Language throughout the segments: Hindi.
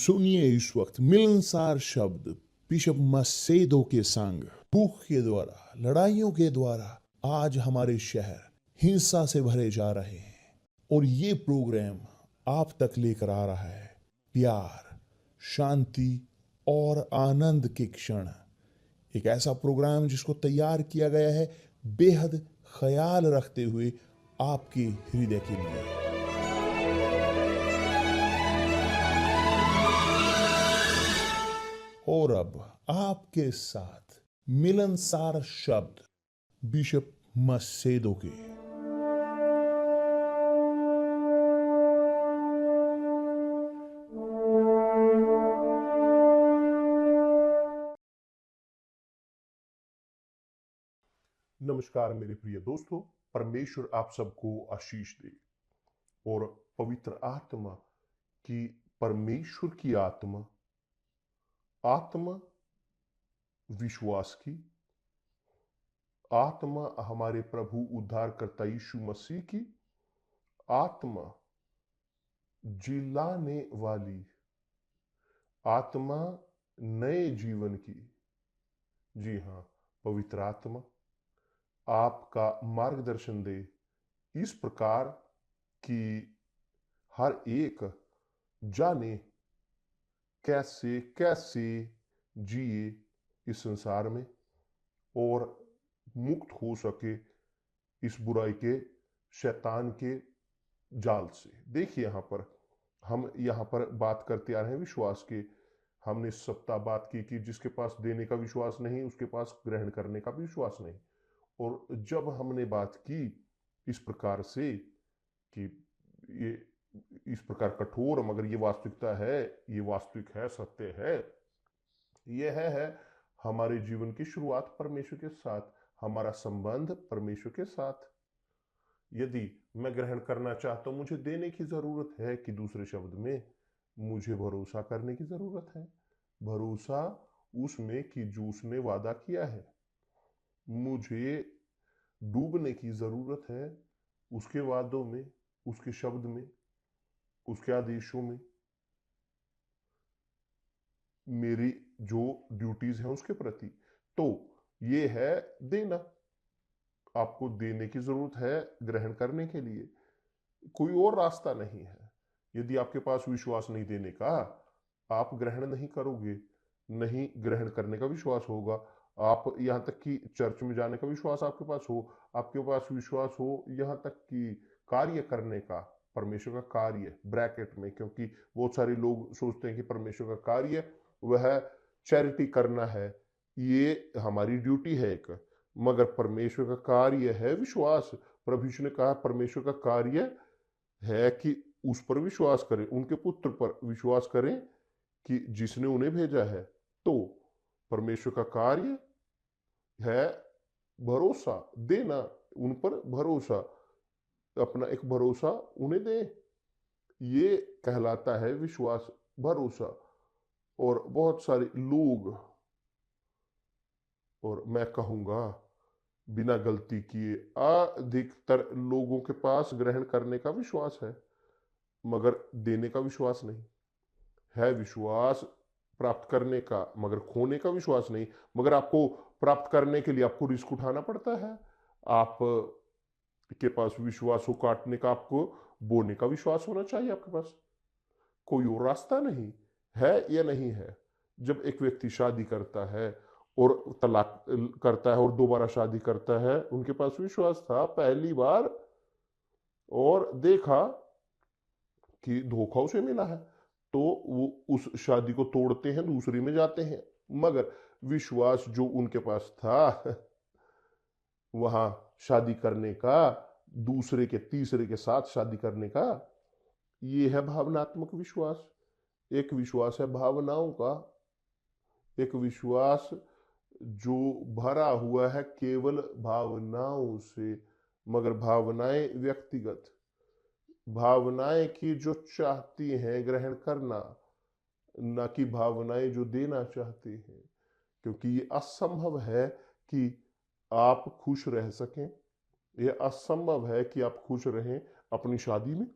सुनिए इस वक्त मिलनसार शब्द बिशप मसेदो के संग। भूख के द्वारा, लड़ाइयों के द्वारा आज हमारे शहर हिंसा से भरे जा रहे हैं, और ये प्रोग्राम आप तक लेकर आ रहा है प्यार, शांति और आनंद के क्षण। एक ऐसा प्रोग्राम जिसको तैयार किया गया है बेहद ख्याल रखते हुए आपके हृदय के लिए। और अब आपके साथ मिलनसार शब्द बिशप मसेदो के। नमस्कार मेरे प्रिय दोस्तों, परमेश्वर आप सबको आशीष दे और पवित्र आत्मा की, परमेश्वर की आत्मा, आत्मा विश्वास की, आत्मा हमारे प्रभु उद्धारकर्ता यीशु मसीह की, आत्मा जिलाने वाली, आत्मा नए जीवन की। जी हाँ, पवित्र आत्मा आपका मार्गदर्शन दे इस प्रकार कि हर एक जाने कैसे कैसे जिए इस संसार में और मुक्त हो सके इस बुराई के, शैतान के जाल से। देखिए हम यहाँ पर बात करते आ रहे हैं विश्वास के। हमने इस सप्ताह बात की कि जिसके पास देने का विश्वास नहीं उसके पास ग्रहण करने का भी विश्वास नहीं। और जब हमने बात की इस प्रकार से कि ये इस प्रकार कठोर, मगर ये वास्तविकता है, ये वास्तविक है, सत्य है, यह है हमारे जीवन की शुरुआत परमेश्वर के साथ, हमारा संबंध परमेश्वर के साथ। यदि मैं ग्रहण करना चाहता हूं, मुझे देने की जरूरत है, कि दूसरे शब्द में मुझे भरोसा करने की जरूरत है। भरोसा उसमें कि जो उसने वादा किया है। मुझे डूबने की जरूरत है उसके वादों में, उसके शब्द में, उसके आदेशों में, मेरी जो ड्यूटीज हैं उसके प्रति। तो ये है देना। आपको देने की जरूरत है ग्रहण करने के लिए, कोई और रास्ता नहीं है। यदि आपके पास विश्वास नहीं देने का, आप ग्रहण नहीं करोगे, नहीं ग्रहण करने का विश्वास होगा। आप यहाँ तक कि चर्च में जाने का विश्वास आपके पास हो, आपके पास विश्वास हो यहाँ तक कि कार्य करने का, परमेश्वर का कार्य ब्रैकेट में, क्योंकि बहुत सारे लोग सोचते हैं कि परमेश्वर का कार्य वह चैरिटी करना है, ये हमारी ड्यूटी है एक, मगर परमेश्वर का कार्य है विश्वास। प्रभु यीशु ने कहा परमेश्वर का कार्य है कि उस पर विश्वास करें, उनके पुत्र पर विश्वास करें कि जिसने उन्हें भेजा है। तो परमेश्वर का कार्य है भरोसा देना, उन पर भरोसा, अपना एक भरोसा उन्हें दें, ये कहलाता है विश्वास, भरोसा। और बहुत सारे लोग, और मैं कहूंगा बिना गलती किए अधिकतर लोगों के पास ग्रहण करने का विश्वास है मगर देने का विश्वास नहीं है। विश्वास प्राप्त करने का मगर खोने का विश्वास नहीं। मगर आपको प्राप्त करने के लिए आपको रिस्क उठाना पड़ता है। आप के पास विश्वास हो काटने का, आपको बोने का विश्वास होना चाहिए आपके पास। कोई और रास्ता नहीं है या नहीं है। जब एक व्यक्ति शादी करता है और तलाक करता है और दोबारा शादी करता है, उनके पास विश्वास था पहली बार और देखा कि धोखा उसे मिला है, तो वो उस शादी को तोड़ते हैं, दूसरी में जाते हैं। मगर विश्वास जो उनके पास था वहां शादी करने का, दूसरे के तीसरे के साथ शादी करने का, ये है भावनात्मक विश्वास। एक विश्वास है भावनाओं का, एक विश्वास जो भरा हुआ है केवल भावनाओं से, मगर भावनाएं व्यक्तिगत, भावनाएं की जो चाहती हैं ग्रहण करना, ना कि भावनाएं जो देना चाहती हैं। क्योंकि ये असंभव है कि आप खुश रह सकें, यह असंभव है कि आप खुश रहें अपनी शादी में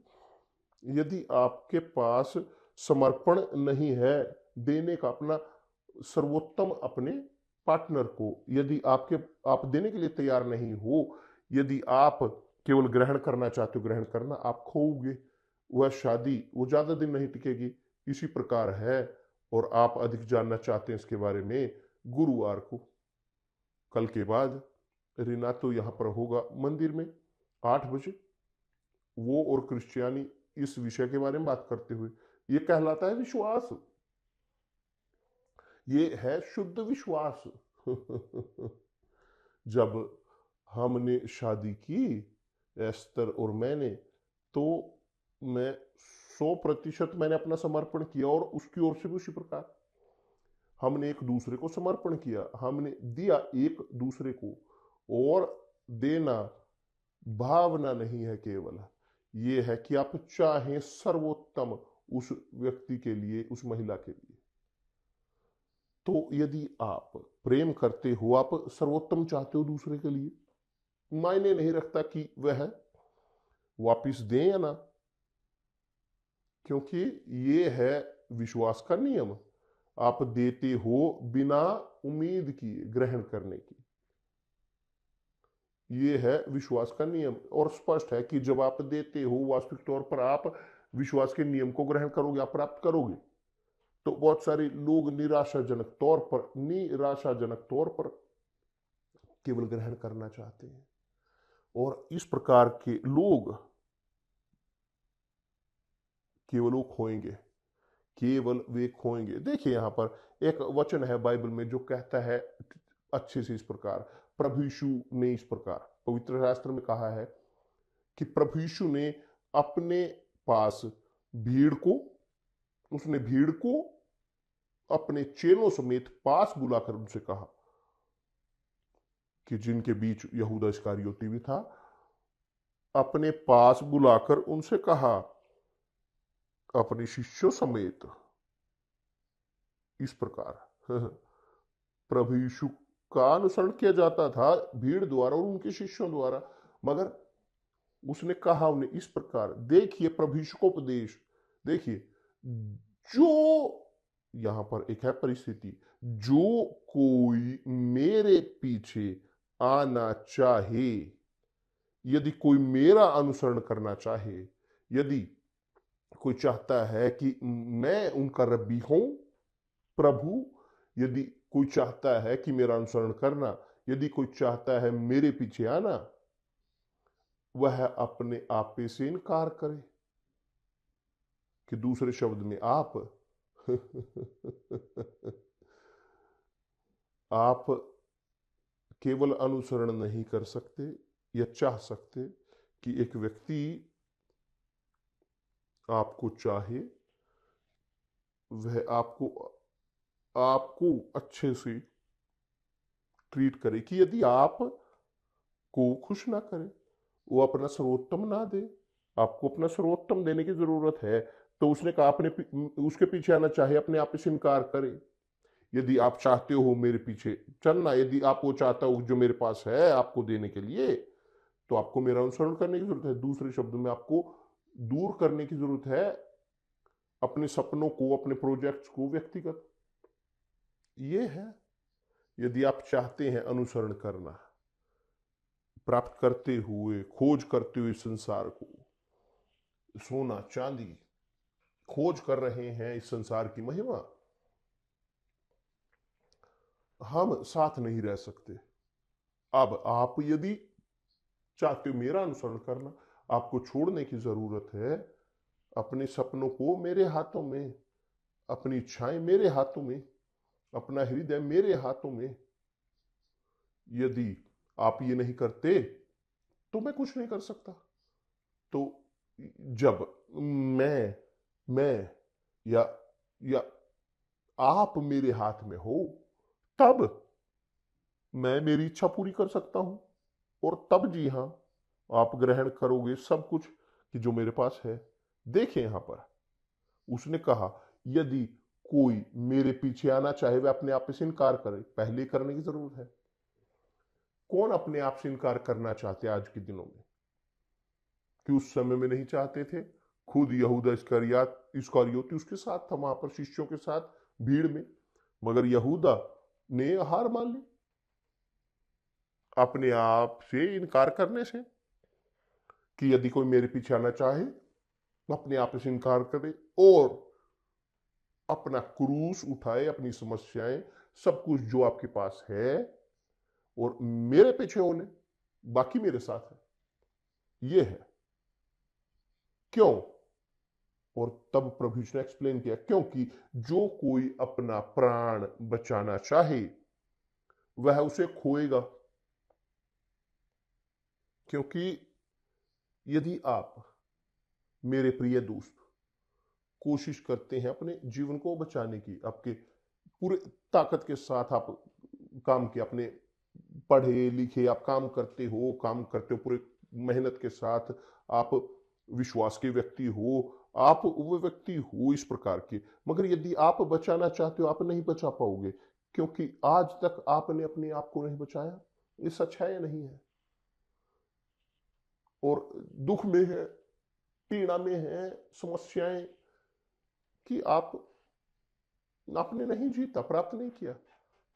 यदि आपके पास समर्पण नहीं है देने का अपना सर्वोत्तम अपने पार्टनर को। यदि आप देने के लिए तैयार नहीं हो, यदि आप केवल ग्रहण करना चाहते हो, ग्रहण करना, आप खोओगे। वह शादी वो ज्यादा दिन नहीं टिकेगी। इसी प्रकार है। और आप अधिक जानना चाहते हैं इसके बारे में, गुरुवार को, कल के बाद रीना तो यहां पर होगा मंदिर में 8 बजे, वो और क्रिश्चियानी इस विषय के बारे में बात करते हुए। ये कहलाता है विश्वास, ये है शुद्ध विश्वास। जब हमने शादी की, एस्तर और मैंने, तो मैं 100% मैंने अपना समर्पण किया और उसकी ओर से भी उसी प्रकार हमने एक दूसरे को समर्पण किया, हमने दिया एक दूसरे को। और देना भावना नहीं है केवल, ये है कि आप चाहें सर्वोत्तम उस व्यक्ति के लिए, उस महिला के लिए। तो यदि आप प्रेम करते हो, आप सर्वोत्तम चाहते हो दूसरे के लिए, मायने नहीं रखता कि वह वापिस दें या ना, क्योंकि ये है विश्वास का नियम। आप देते हो बिना उम्मीद किए ग्रहण करने की, ये है विश्वास का नियम। और स्पष्ट है कि जब आप देते हो, वास्तविक तौर पर आप विश्वास के नियम को ग्रहण करोगे, आप प्राप्त करोगे। तो बहुत सारे लोग निराशाजनक तौर पर केवल ग्रहण करना चाहते हैं, और इस प्रकार के लोग केवल वो खोएंगे, केवल वे खोएंगे। देखिए यहां पर एक वचन है बाइबल में जो कहता है अच्छे से इस प्रकार, प्रभु यीशु ने इस प्रकार पवित्र शास्त्र में कहा है कि प्रभु यीशु ने अपने पास उसने भीड़ को अपने चेलों समेत पास बुलाकर उनसे कहा, कि जिनके बीच यहूदा इस्करियोती भी था, अपने पास बुलाकर उनसे कहा, अपने शिष्यों समेत इस प्रकार। प्रभु यीशु का अनुसरण किया जाता था भीड़ द्वारा और उनके शिष्यों द्वारा, मगर उसने कहा उन्हें इस प्रकार। देखिए प्रभु यीशु का उपदेश, देखिए, जो यहां पर एक है परिस्थिति, जो कोई मेरे पीछे आना चाहे, यदि कोई मेरा अनुसरण करना चाहे, यदि कोई चाहता है कि मैं उनका रब्बी हूं, प्रभु, यदि कोई चाहता है कि मेरा अनुसरण करना, यदि कोई चाहता है मेरे पीछे आना, वह अपने आपे से इनकार करे। कि दूसरे शब्द में आप आप केवल अनुसरण नहीं कर सकते या चाह सकते कि एक व्यक्ति आपको चाहे, वह आपको अच्छे से ट्रीट करे, कि यदि आप को खुश ना करे, वो अपना सर्वोत्तम ना दे, आपको अपना सर्वोत्तम देने की जरूरत है। तो उसने कहा उसके पीछे आना चाहे, अपने आप से इनकार करे। यदि आप चाहते हो मेरे पीछे चलना, यदि आप वो चाहता हो जो मेरे पास है आपको देने के लिए, तो आपको मेरा अनुसरण करने की जरूरत है। दूसरे शब्दों में आपको दूर करने की जरूरत है अपने सपनों को, अपने प्रोजेक्ट्स को व्यक्तिगत। ये है, यदि आप चाहते हैं अनुसरण करना, प्राप्त करते हुए, खोज करते हुए संसार को, सोना चांदी खोज कर रहे हैं, इस संसार की महिमा, हम साथ नहीं रह सकते। अब आप यदि चाहते हो मेरा अनुसरण करना, आपको छोड़ने की जरूरत है अपने सपनों को मेरे हाथों में, अपनी इच्छाएं मेरे हाथों में, अपना हृदय मेरे हाथों में। यदि आप ये नहीं करते तो मैं कुछ नहीं कर सकता। तो जब मैं या आप मेरे हाथ में हो, तब मैं मेरी इच्छा पूरी कर सकता हूं, और तब जी हां, आप ग्रहण करोगे सब कुछ कि जो मेरे पास है। देखिए यहां पर उसने कहा, यदि कोई मेरे पीछे आना चाहे, वह अपने आप से इनकार करे। पहले करने की जरूरत है। कौन अपने आप से इनकार करना चाहते आज के दिनों में? कि उस समय में नहीं चाहते थे, खुद यहूदा इस्करियोती उसके साथ था, वहां पर शिष्यों के साथ भीड़ में, मगर यहूदा ने हार मान ली अपने आप से इनकार करने से, कि यदि कोई मेरे पीछे आना चाहे अपने आप से इनकार करे और अपना क्रूस उठाए, अपनी समस्याएं, सब कुछ जो आपके पास है, और मेरे पीछे हो ले, बाकी मेरे साथ है। ये है क्यों। और तब प्रभु यीशु ने एक्सप्लेन किया, क्योंकि जो कोई अपना प्राण बचाना चाहे वह उसे खोएगा। क्योंकि यदि आप, मेरे प्रिय दोस्त, कोशिश करते हैं अपने जीवन को बचाने की, आपके पूरे ताकत के साथ आप काम किए, अपने पढ़े लिखे आप काम करते हो पूरे मेहनत के साथ, आप विश्वास के व्यक्ति हो, आप वो व्यक्ति हो इस प्रकार के, मगर यदि आप बचाना चाहते हो आप नहीं बचा पाओगे, क्योंकि आज तक आपने अपने आप को नहीं बचाया। ये सच्चाई नहीं है, और दुख में है, पीड़ा में है, समस्याएं, कि आपने नहीं जीता, प्राप्त नहीं किया,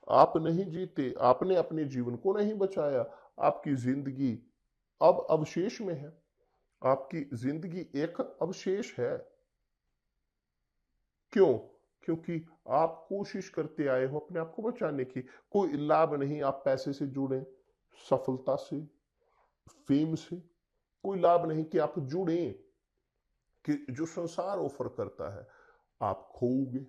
आप नहीं जीते, आपने अपने जीवन को नहीं बचाया, आपकी जिंदगी अब अवशेष में है, आपकी जिंदगी एक अवशेष है। क्यों? क्योंकि आप कोशिश करते आए हो अपने आप को बचाने की। कोई लाभ नहीं आप पैसे से जुड़े, सफलता से, फेम से, कोई लाभ नहीं कि आप जुड़े, कि जो संसार ऑफर करता है आप खोओगे,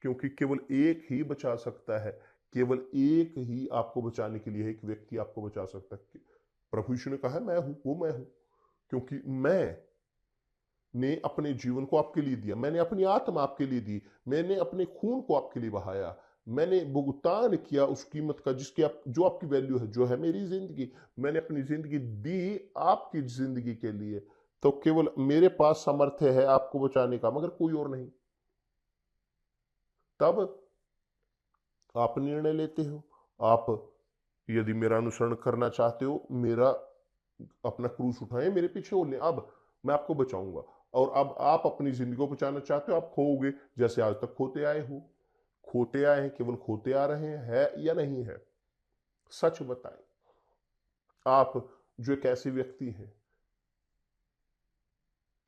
क्योंकि केवल एक ही बचा सकता है, केवल एक ही आपको बचाने के लिए एक व्यक्ति आपको बचा सकता है। प्रभु यीशु ने कहा, मैं हूं, वो मैं हूं, क्योंकि मैं ने अपने जीवन को आपके लिए दिया, मैंने अपनी आत्मा आपके लिए दी, मैंने अपने खून को आपके लिए बहाया, मैंने भुगतान किया उस कीमत का जो आपकी वैल्यू है, जो है मेरी जिंदगी। मैंने अपनी जिंदगी दी आपकी जिंदगी के लिए, तो केवल मेरे पास सामर्थ्य है आपको बचाने का, मगर कोई और नहीं। तब आप निर्णय लेते हो, आप यदि मेरा अनुसरण करना चाहते हो, मेरा अपना क्रूस उठाएं, मेरे पीछे हो लें, अब मैं आपको बचाऊंगा। और अब आप अपनी जिंदगी को बचाना चाहते हो, आप खोओगे, जैसे आज तक खोते आए हो, खोते आए हैं, केवल खोते आ रहे हैं, है या नहीं है? सच बताएं। आप जो एक ऐसे व्यक्ति हैं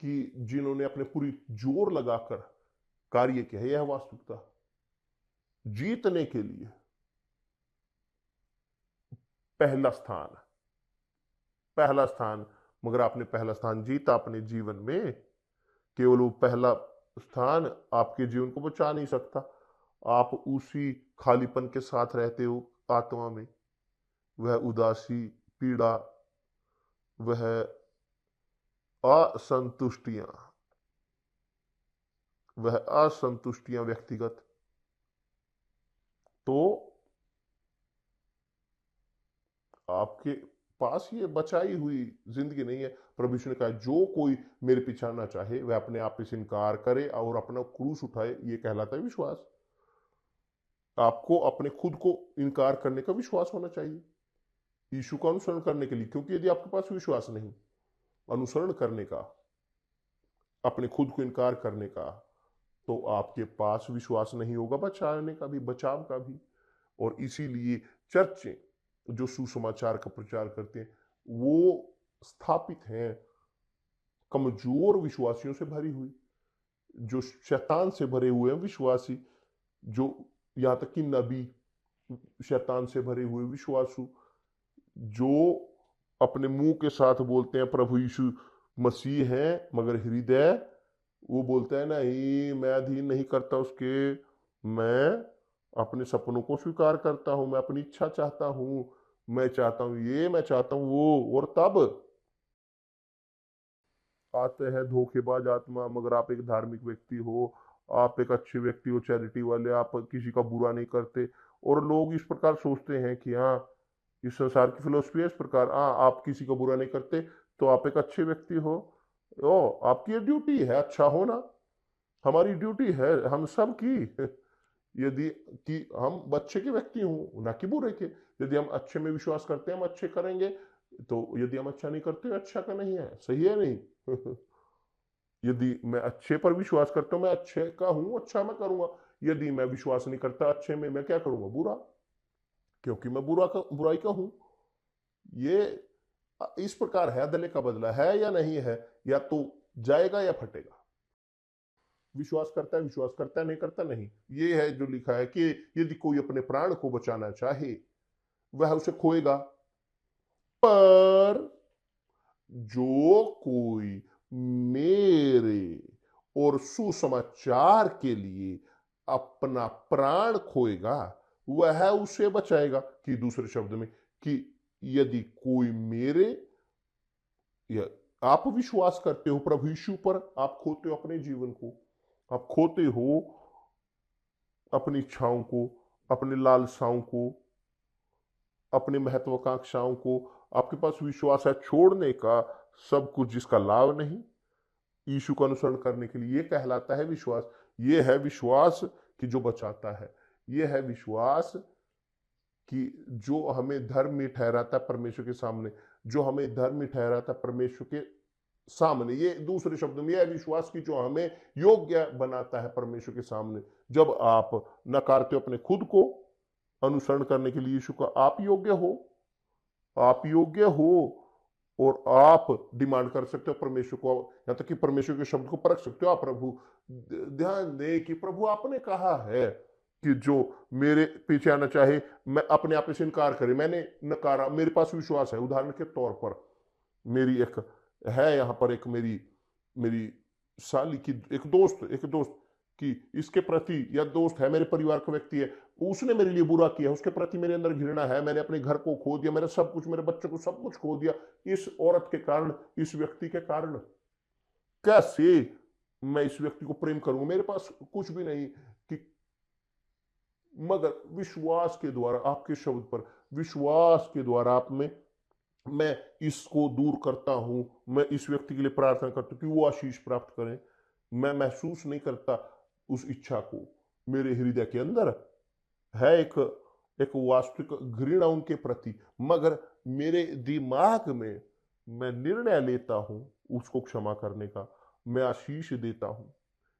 कि जिन्होंने अपने पूरी जोर लगाकर कार्य किया है, यह वास्तविकता, जीतने के लिए पहला स्थान, पहला स्थान, मगर आपने पहला स्थान जीता अपने जीवन में, केवल वो पहला स्थान आपके जीवन को बचा नहीं सकता। आप उसी खालीपन के साथ रहते हो आत्मा में, वह उदासी, पीड़ा, वह असंतुष्टियां, वह असंतुष्टियां व्यक्तिगत, तो आपके पास ये बचाई हुई जिंदगी नहीं है। प्रभु यीशु ने कहा, जो कोई मेरे पीछे आना चाहे वह अपने आप से इनकार करे और अपना क्रूस उठाए। ये कहलाता है विश्वास। आपको अपने खुद को इनकार करने का विश्वास होना चाहिए यीशु का अनुसरण करने के लिए, क्योंकि यदि आपके पास विश्वास नहीं अनुसरण करने का, अपने खुद को इनकार करने का, तो आपके पास विश्वास नहीं होगा बचाने का भी, बचाव का भी। और इसीलिए चर्चें जो सुसमाचार का प्रचार करते हैं वो स्थापित हैं कमजोर विश्वासियों से भरी हुई, जो शैतान से भरे हुए हैं विश्वासी, जो यहाँ तक कि नबी शैतान से भरे हुए विश्वासु, जो अपने मुंह के साथ बोलते हैं प्रभु यीशु मसीह है, मगर हृदय वो बोलता है नहीं, मैं अधीन नहीं करता उसके, मैं अपने सपनों को स्वीकार करता हूं, मैं अपनी इच्छा चाहता हूं, मैं चाहता हूं ये, मैं चाहता हूं वो। और तब आते हैं धोखेबाज आत्मा। मगर आप एक धार्मिक व्यक्ति हो, आप एक अच्छे व्यक्ति हो, चैरिटी वाले, आप किसी का बुरा नहीं करते, और लोग इस प्रकार सोचते हैं कि हाँ, इस संसार की फिलोसफी है इस प्रकार, हाँ आप किसी का बुरा नहीं करते तो आप एक अच्छे व्यक्ति हो, ओ आपकी ये ड्यूटी है अच्छा होना, हमारी ड्यूटी है हम सब की यदि कि हम बच्चे के व्यक्ति हूं ना कि बुरे के। यदि हम अच्छे में विश्वास करते हैं हम अच्छे करेंगे, तो यदि हम अच्छा नहीं करते अच्छा का नहीं है, सही है नहीं यदि मैं अच्छे पर विश्वास करता हूं, मैं अच्छे का हूं, अच्छा मैं करूंगा। यदि मैं विश्वास नहीं करता अच्छे में, मैं क्या करूंगा? बुरा, क्योंकि मैं बुराई का हूं। ये इस प्रकार है, अदले का बदला है या नहीं है, या तो जाएगा या फटेगा। विश्वास करता है, नहीं करता नहीं। ये है जो लिखा है कि यदि कोई अपने प्राण को बचाना चाहे वह उसे खोएगा, पर जो कोई मेरे और सुसमाचार के लिए अपना प्राण खोएगा वह उसे बचाएगा। कि दूसरे शब्द में, कि यदि कोई मेरे, या आप विश्वास करते हो प्रभु यीशु पर, आप खोते हो अपने जीवन को, आप खोते हो अपनी इच्छाओं को, अपने लालसाओं को, अपनी महत्वाकांक्षाओं को। आपके पास विश्वास है छोड़ने का सब कुछ जिसका लाभ नहीं, यीशु का अनुसरण करने के लिए। ये कहलाता है विश्वास। ये है विश्वास कि जो बचाता है। ये है विश्वास कि जो हमें धर्मी ठहराता है परमेश्वर के सामने, जो हमें धर्मी ठहराता है परमेश्वर के सामने। ये दूसरे शब्दों में यह है विश्वास की जो हमें योग्य बनाता है परमेश्वर के सामने। जब आप नकारते हो अपने खुद को अनुसरण करने के लिए यीशु का, आप योग्य हो, आप योग्य हो, और आप डिमांड कर सकते हो परमेश्वर को, यहां तक कि परमेश्वर के शब्द को परख सकते हो। आप प्रभु, ध्यान दें कि प्रभु आपने कहा है कि जो मेरे पीछे आना चाहे मैं अपने आप से इनकार करे। मैंने नकारा, मेरे पास विश्वास है। उदाहरण के तौर पर मेरी एक है यहाँ पर एक मेरी मेरी साली की एक दोस्त की इसके प्रति, या दोस्त है मेरे परिवार का व्यक्ति है, उसने मेरे लिए बुरा किया, उसके प्रति मेरे अंदर घृणा है। मैंने अपने घर को खो दिया, मेरा सब कुछ, मेरे बच्चों को सब कुछ खो दिया इस औरत के कारण, इस व्यक्ति के कारण। कैसे मैं इस व्यक्ति को प्रेम करूंगा? मेरे पास कुछ भी नहीं। कि मगर विश्वास के द्वारा, आपके शब्द पर विश्वास के द्वारा आप में मैं इसको दूर करता हूं। मैं इस व्यक्ति के लिए प्रार्थना करता हूं कि वो आशीष प्राप्त करें। मैं महसूस नहीं करता उस इच्छा को। मेरे हृदय के अंदर है एक एक वास्तविक घृणा उनके प्रति, मगर मेरे दिमाग में मैं निर्णय लेता हूं उसको क्षमा करने का। मैं आशीष देता हूं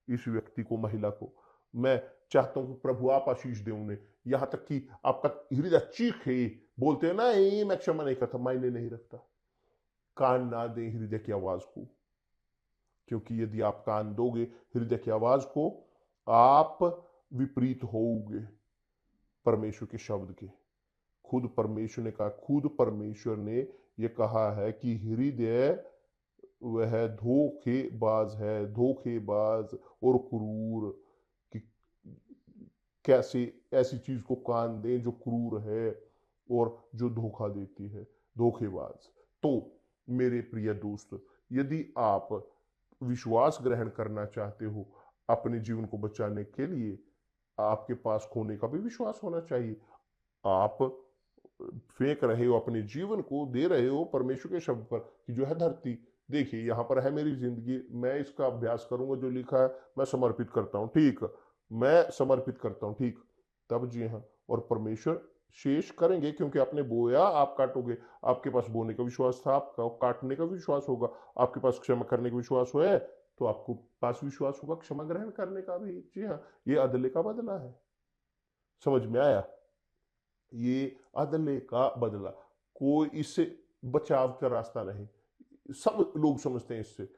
इस व्यक्ति को, महिला को। मैं चाहता हूं कि प्रभु आप आशीष दें उन्हें, यहां तक कि आपका हृदय चीखे। बोलते हैं ना, नहीं मैं क्षमा नहीं करता, मायने नहीं रखता। कान ना दें हृदय की आवाज को, क्योंकि यदि आप कान दोगे हृदय की आवाज को, आप विपरीत होोगे परमेश्वर के शब्द के। खुद परमेश्वर ने कहा, खुद परमेश्वर ने यह कहा है कि हृदय वह धोखेबाज है, धोखेबाज और क्रूर। कि कैसे ऐसी चीज को कान दें जो क्रूर है और जो धोखा देती है, धोखेबाज। तो मेरे प्रिय दोस्त, यदि आप विश्वास ग्रहण करना चाहते हो अपने जीवन को बचाने के लिए, आपके पास खोने का भी विश्वास होना चाहिए। आप फेंक रहे हो अपने जीवन को, दे रहे हो परमेश्वर के शब्द पर कि जो है धरती, देखिए यहां पर है मेरी जिंदगी, मैं इसका अभ्यास करूंगा, जो लिखा है मैं समर्पित करता हूं, ठीक, मैं समर्पित करता हूं, ठीक। तब जी हाँ, और परमेश्वर शेष करेंगे, क्योंकि आपने बोया आप काटोगे। आपके पास बोने का विश्वास था, आपका काटने का विश्वास होगा। आपके पास क्षमा करने का विश्वास है, तो आपको पास विश्वास होगा क्षमा ग्रहण करने का भी। जी हाँ, ये अदले का बदला है। समझ में आया? ये अदले का बदला, कोई इससे बचाव का रास्ता नहीं। सब लोग समझते हैं इससे,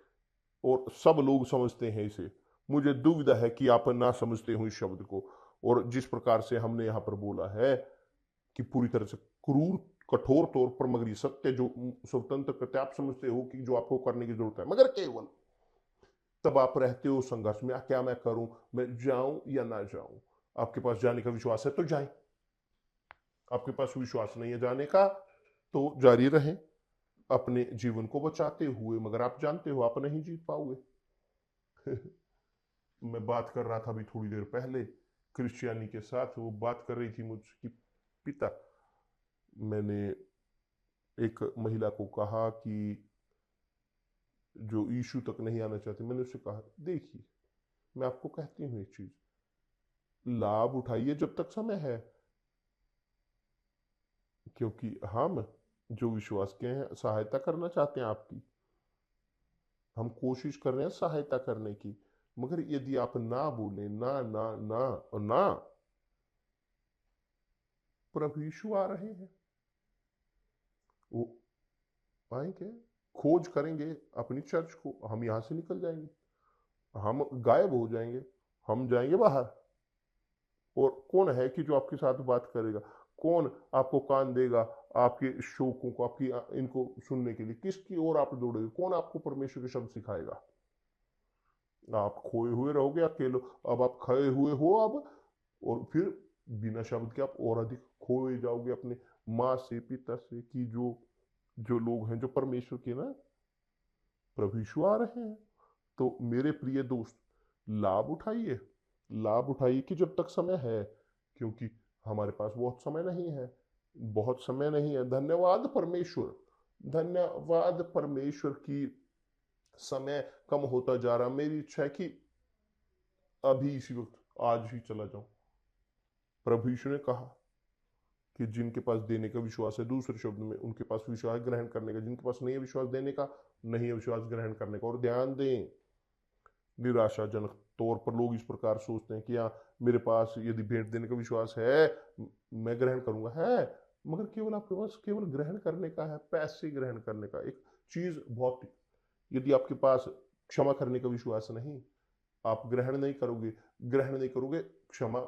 और सब लोग समझते हैं इसे। मुझे दुविधा है कि आप ना समझते हो इस शब्द को। और जिस प्रकार से हमने यहाँ पर बोला है कि पूरी तरह से क्रूर, कठोर तौर पर, मगर ये सत्य जो स्वतंत्र करते, आप समझते हो कि जो आपको करने की जरूरत है, मगर केवल तब आप रहते हो संघर्ष में। क्या मैं करूं, मैं जाऊं या ना जाऊं? आपके पास जाने का विश्वास है तो जाएं, आपके पास विश्वास नहीं है जाने का तो जारी रहें अपने जीवन को बचाते हुए, मगर आप जानते हो आप नहीं जीत पाओगे। मैं बात कर रहा था अभी थोड़ी देर पहले क्रिश्चियानी के साथ, वो बात कर रही थी मुझकी पिता। मैंने एक महिला को कहा कि जो यीशु तक नहीं आना चाहती, मैंने उससे कहा देखिए, मैं आपको कहती हूँ एक चीज, लाभ उठाइए जब तक समय है, क्योंकि हम जो विश्वास के हैं सहायता करना चाहते हैं आपकी। हम कोशिश कर रहे हैं सहायता करने की, मगर यदि आप ना बोले, ना ना ना और ना, प्रभु यीशु आ रहे हैं, वो आएंगे, खोज करेंगे अपनी चर्च को, हम यहां से निकल जाएंगे, हम गायब हो जाएंगे, हम जाएंगे बाहर। और कौन है कि जो आपके साथ बात करेगा? कौन आपको कान देगा आपके शोकों को, आपकी इनको सुनने के लिए? किसकी ओर आप दौड़ोगे? कौन आपको परमेश्वर के शब्द सिखाएगा? आप खोए हुए रहोगे अकेले। अब आप खोए हुए हो अब, और फिर बिना शब्द के आप और अधिक खोए जाओगे अपने माँ से, पिता से, कि जो जो लोग हैं जो परमेश्वर के ना प्रभु यीशु आ रहे हैं। तो मेरे प्रिय दोस्त, लाभ उठाइए, लाभ उठाइए कि जब तक समय है, क्योंकि हमारे पास बहुत समय नहीं है, बहुत समय नहीं है। धन्यवाद परमेश्वर, धन्यवाद परमेश्वर की समय कम होता जा रहा। मेरी इच्छा है कि अभी इसी वक्त आज ही चला जाऊं। प्रभु यीशु ने कहा कि जिनके पास देने का विश्वास है, दूसरे शब्द में उनके पास विश्वास ग्रहण करने का, जिनके पास नहीं है विश्वास देने का, नहीं है विश्वास ग्रहण करने का। और ध्यान दें, निराशाजनक तौर पर लोग इस प्रकार सोचते हैं कि हाँ, मेरे पास यदि भेंट देने का विश्वास है, मैं ग्रहण करूंगा। है, मगर केवल आपके पास केवल ग्रहण करने का है, पैसे ग्रहण करने का, एक चीज भौतिक। यदि आपके पास क्षमा करने का विश्वास नहीं, आप ग्रहण नहीं करोगे, ग्रहण नहीं करोगे क्षमा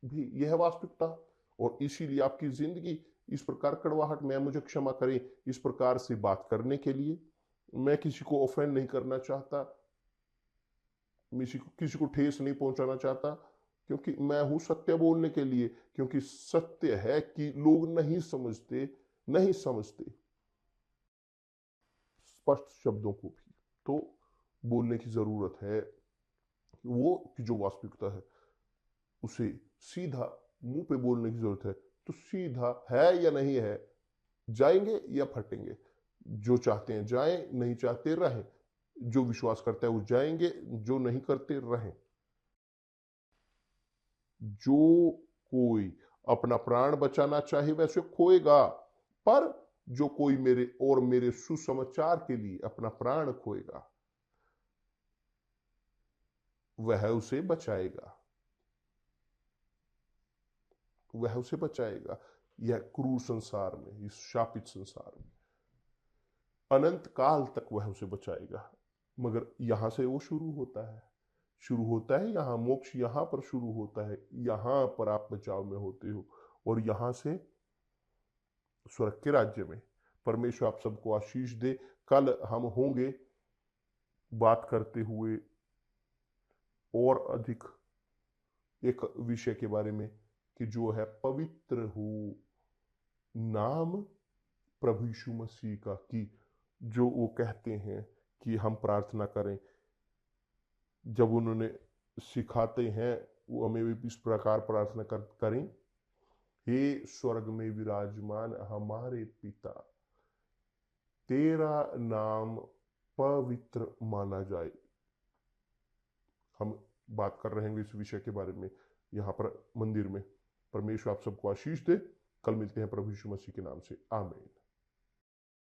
भी। यह है वास्तविकता। और इसीलिए आपकी जिंदगी इस प्रकार कड़वाहट में, मुझे क्षमा करें, इस प्रकार से बात करने के लिए। मैं किसी को ऑफेंड नहीं करना चाहता, किसी को ठेस नहीं पहुंचाना चाहता, क्योंकि मैं हूं सत्य बोलने के लिए। क्योंकि सत्य है कि लोग नहीं समझते, नहीं समझते स्पष्ट शब्दों को भी। तो बोलने की जरूरत है, वो कि जो वास्तविकता है उसे सीधा मुंह पे बोलने की जरूरत है। तो सीधा है या नहीं है, जाएंगे या फटेंगे। जो चाहते हैं जाएं, नहीं चाहते रहें। जो विश्वास करता है वो जाएंगे, जो नहीं करते रहें। जो कोई अपना प्राण बचाना चाहे वैसे खोएगा, पर जो कोई मेरे और मेरे सुसमाचार के लिए अपना प्राण खोएगा, वह उसे बचाएगा, वह उसे बचाएगा। यह क्रूर संसार में, इस शापित संसार में अनंत काल तक वह उसे बचाएगा। मगर यहां से वो शुरू होता है, शुरू होता है यहाँ, मोक्ष यहाँ पर शुरू होता है। यहाँ पर आप बचाव में होते हो, और यहाँ से स्वर्ग के राज्य में। परमेश्वर आप सबको आशीष दे। कल हम होंगे बात करते हुए और अधिक एक विषय के बारे में, कि जो है पवित्र हो नाम प्रभु यीशु मसीह का। कि जो वो कहते हैं कि हम प्रार्थना करें, जब उन्होंने सिखाते हैं, वो हमें भी इस प्रकार प्रार्थना करें, हे स्वर्ग में विराजमान हमारे पिता, तेरा नाम पवित्र माना जाए। हम बात कर रहे हैं इस विषय के बारे में यहाँ पर मंदिर में। परमेश्वर आप सबको आशीष दे। कल मिलते हैं प्रभु यीशु मसीह के नाम से। आमीन।